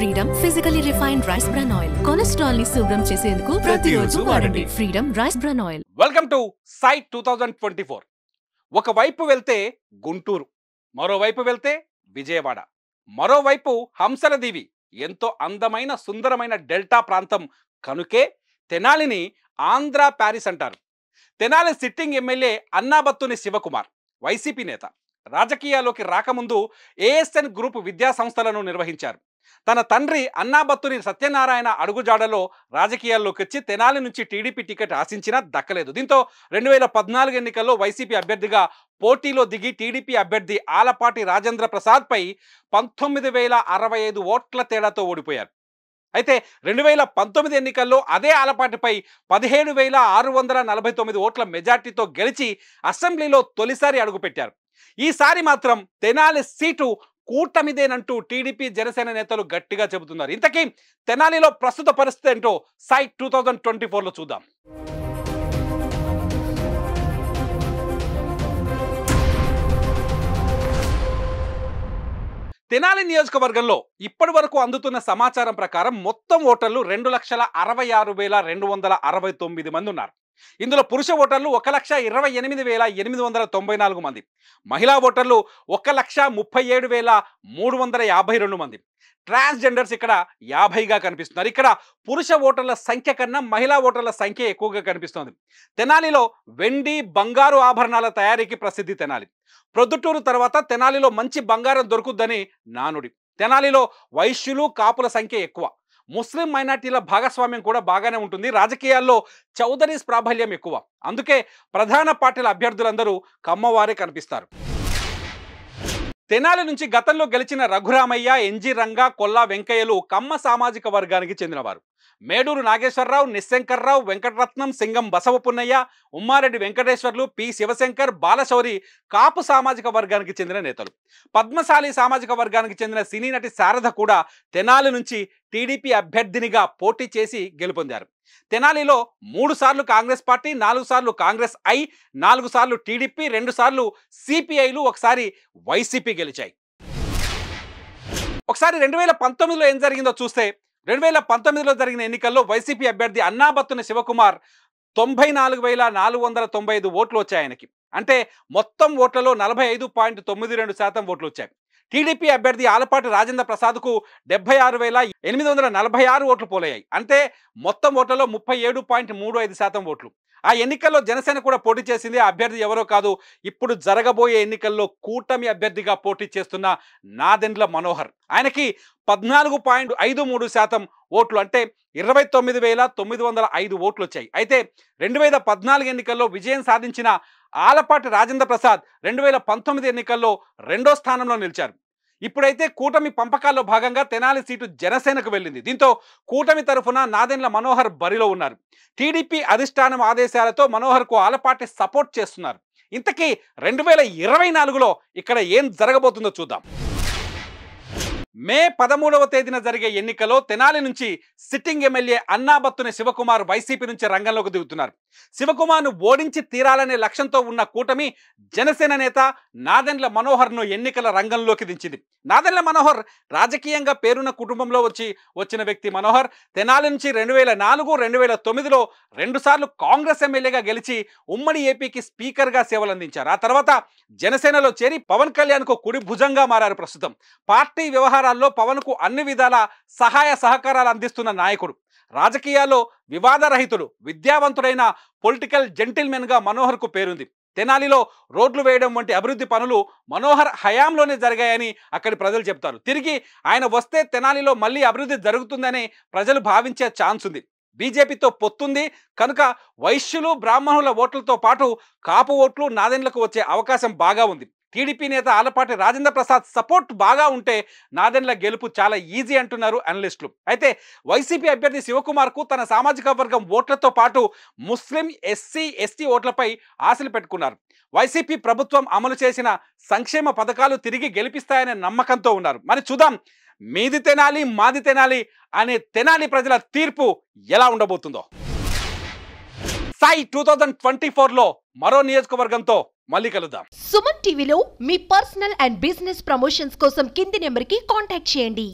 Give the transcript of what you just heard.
Freedom physically refined rice bran oil cholesterol ని శుభ్రం చేసేందుకు ప్రతిరోజు వాడండి Freedom rice bran oil. Welcome to site 2024. ఒకవైపు వెళ్తే గుంటూరు, మరోవైపు వెళ్తే విజయవాడ, మరోవైపు హంసల దీవి, ఎంతో అందమైన సుందరమైన డెల్టా ప్రాంతం కనుకే తెనాలిని ఆంధ్ర ప్యారిస్ అంటారు. తెనాలి సిట్టింగ్ ఎమ్మెల్యే అన్నాబత్తుని శివకుమార్ వైసీపీ నేత. రాజకీయాల్లోకి రాకముందు ఏఎస్ఎన్ గ్రూప్ విద్యా సంస్థలను నిర్వహించారు. తన తండ్రి అన్నాబత్తుని సత్యనారాయణ అడుగుజాడలో రాజకీయాల్లోకి వచ్చి తెనాలి నుంచి టీడీపీ టికెట్ ఆశించినా దక్కలేదు. దీంతో 2014 ఎన్నికల్లో వైసీపీ అభ్యర్థిగా పోటీలో దిగి టీడీపీ అభ్యర్థి ఆలపాటి రాజేంద్ర ప్రసాద్పై 19,065 ఓట్ల తేడాతో ఓడిపోయారు. అయితే 2019 ఎన్నికల్లో అదే ఆలపాటిపై 17,649 ఓట్ల మెజార్టీతో గెలిచి అసెంబ్లీలో తొలిసారి అడుగుపెట్టారు. ఈసారి మాత్రం తెనాలి సీటు కూటమిదేనంటూ టీడీపీ జనసేన నేతలు గట్టిగా చెబుతున్నారు. ఇంతకీ తెనాలిలో ప్రస్తుత పరిస్థితి ఏంటో సైట్ 2024లో చూద్దాం. తెనాలి నియోజకవర్గంలో ఇప్పటి వరకు అందుతున్న సమాచారం ప్రకారం మొత్తం ఓటర్లు 2,66,269 మంది ఉన్నారు. ఇందులో పురుష ఓటర్లు 1,28,894 మంది, మహిళా ఓటర్లు 1,37,352 మంది, ట్రాన్స్జెండర్స్ ఇక్కడ 50గా కనిపిస్తున్నారు. ఇక్కడ పురుష ఓటర్ల సంఖ్య కన్నా మహిళా ఓటర్ల సంఖ్య ఎక్కువగా కనిపిస్తోంది. తెనాలిలో వెండి బంగారు ఆభరణాల తయారీకి ప్రసిద్ధి తెనాలి. ప్రొద్దుటూరు తర్వాత తెనాలిలో మంచి బంగారం దొరుకుద్దని నానుడి. తెనాలిలో వైశ్యులు కాపుల సంఖ్య ఎక్కువ, ముస్లిం మైనార్టీల భాగస్వామ్యం కూడా బాగానే ఉంటుంది. రాజకీయాల్లో చౌదరీస్ ప్రాబల్యం ఎక్కువ, అందుకే ప్రధాన పార్టీల అభ్యర్థులందరూ కమ్మవారే కనిపిస్తారు. తెనాలి నుంచి గతంలో గెలిచిన రఘురామయ్య, ఎన్జి రంగా, కొల్లా వెంకయ్యలు కమ్మ సామాజిక వర్గానికి చెందినవారు. మేడూరు నాగేశ్వరరావు, నిశంకర్రావు, వెంకటరత్నం, సింగం బసవపున్నయ్య, ఉమ్మారెడ్డి వెంకటేశ్వర్లు, పి శివశంకర్, బాలశౌరి కాపు సామాజిక వర్గానికి చెందిన నేతలు. పద్మశాలి సామాజిక వర్గానికి చెందిన సినీ నటి శారద కూడా తెనాలి నుంచి టీడీపీ అభ్యర్థినిగా పోటీ చేసి గెలుపొందారు. తెనాలిలో 3 సార్లు కాంగ్రెస్ పార్టీ, 4 సార్లు కాంగ్రెస్ 4 సార్లు టీడీపీ, 2 సార్లు సిపిఐలు, ఒకసారి వైసీపీ గెలిచాయి. ఒకసారి 2019లో ఏం జరిగిందో చూస్తే 2019లో జరిగిన ఎన్నికల్లో వైసీపీ అభ్యర్థి అన్నాబత్తుని శివకుమార్ 94,495 ఓట్లు వచ్చాయి ఆయనకి. అంటే మొత్తం ఓట్లలో 45.92% ఓట్లు వచ్చాయి. టీడీపీ అభ్యర్థి ఆలపాటి రాజేంద్ర ప్రసాద్కు 76,846 ఓట్లు పోలయ్యాయి. అంటే మొత్తం ఓట్లలో 37.35% ఓట్లు. ఆ ఎన్నికల్లో జనసేన కూడా పోటీ చేసింది. ఆ అభ్యర్థి ఎవరో కాదు, ఇప్పుడు జరగబోయే ఎన్నికల్లో కూటమి అభ్యర్థిగా పోటీ చేస్తున్న నాదెండ్ల మనోహర్. ఆయనకి 14.53% ఓట్లు, అంటే 29,905 ఓట్లు వచ్చాయి. అయితే 2014 ఎన్నికల్లో విజయం సాధించిన ఆలపాటి రాజేంద్ర ప్రసాద్ 2019 ఎన్నికల్లో 2వ స్థానంలో నిలిచారు. ఇప్పుడైతే కూటమి పంపకాల్లో భాగంగా తెనాలి సీటు జనసేనకు వెళ్ళింది. దీంతో కూటమి తరఫున నాదెండ్ల మనోహర్ బరిలో ఉన్నారు. టీడీపీ అధిష్టానం ఆదేశాలతో మనోహర్కు ఆలపాటి సపోర్ట్ చేస్తున్నారు. ఇంతకీ 2024లో ఇక్కడ ఏం జరగబోతుందో చూద్దాం. మే 13వ తేదీన జరిగే ఎన్నికలో తెనాలి నుంచి సిట్టింగ్ ఎమ్మెల్యే అన్నాబత్తుని శివకుమార్ వైసీపీ నుంచి రంగంలోకి దిగుతున్నారు. శివకుమార్ను ఓడించి తీరాలనే లక్ష్యంతో ఉన్న కూటమి జనసేన నేత నాదెండ్ల మనోహర్ను ఎన్నికల రంగంలోకి దించింది. నాదెండ్ల మనోహర్ రాజకీయంగా పేరున్న కుటుంబంలో వచ్చిన వ్యక్తి. మనోహర్ తెనాలి నుంచి 2004, 2009లో 2 సార్లు కాంగ్రెస్ ఎమ్మెల్యేగా గెలిచి ఉమ్మడి ఏపీకి స్పీకర్గా సేవలందించారు. ఆ తర్వాత జనసేనలో చేరి పవన్ కళ్యాణ్కు కుడి భుజంగా మారారు. ప్రస్తుతం పార్టీ వ్యవహారాల్లో పవన్కు అన్ని విధాల సహాయ సహకారాలు అందిస్తున్న నాయకుడు. రాజకీయాల్లో వివాదరహితుడు, విద్యావంతుడైన పొలిటికల్ జెంటిల్మెన్గా మనోహర్కు పేరుంది. తెనాలిలో రోడ్లు వేయడం వంటి అభివృద్ధి పనులు మనోహర్ హయాంలోనే జరిగాయని అక్కడి ప్రజలు చెప్తారు. తిరిగి ఆయన వస్తే తెనాలిలో మళ్ళీ అభివృద్ధి జరుగుతుందని ప్రజలు భావించే ఛాన్స్ ఉంది. బీజేపీతో పొత్తుంది కనుక వైశ్యులు, బ్రాహ్మణుల ఓట్లతో పాటు కాపు ఓట్లు నాదెండ్లకు వచ్చే అవకాశం బాగా ఉంది. టీడీపీ నేత ఆలపాటి రాజేంద్ర ప్రసాద్ సపోర్ట్ బాగా ఉంటే నాదెండ్ల గెలుపు చాలా ఈజీ అంటున్నారు అనలిస్టులు. అయితే వైసీపీ అభ్యర్థి శివకుమార్కు తన సామాజిక వర్గం ఓట్లతో పాటు ముస్లిం, ఎస్సీ, ఎస్టీ ఓట్లపై ఆశలు పెట్టుకున్నారు. వైసీపీ ప్రభుత్వం అమలు చేసిన సంక్షేమ పథకాలు తిరిగి గెలిపిస్తాయనే నమ్మకంతో ఉన్నారు. మరి చూద్దాం మీది తెనాలి మాది తెనాలి అనే తెనాలి ప్రజల తీర్పు ఎలా ఉండబోతుందో. సైట్ 2024లో మరో నియోజకవర్గంతో మళ్ళీ కలుద్దాం. సుమన్ టీవీలో మీ పర్సనల్ అండ్ బిజినెస్ ప్రమోషన్స్ కోసం కింది నెంబర్కి కాంటాక్ట్ చేయండి.